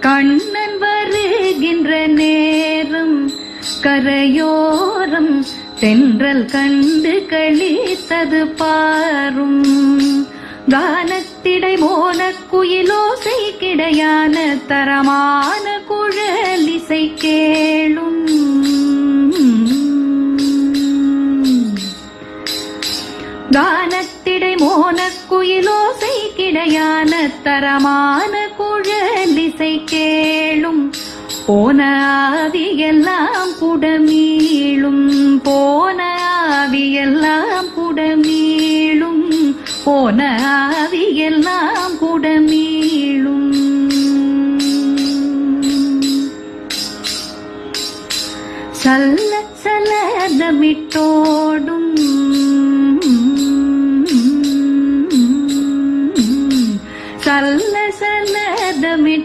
கண்ணன் வருகின்ற நேரம் கரையோரம் தென்றல் கண்டு கழித்தது பாரும். கானத்திடை மோன குயிலோசை கிடையான தரமான குழலிசை கேளும். கானத்திடை மோன குயிலோசை கிடையான தரமான குழலிசை கேளும். போன ஆவியெல்லாம் குடமீளும், போன ஆவியெல்லாம் குடமீளும், போன ஆவியெல்லாம் குடமீளும். சல்ல சலதமிட்டோ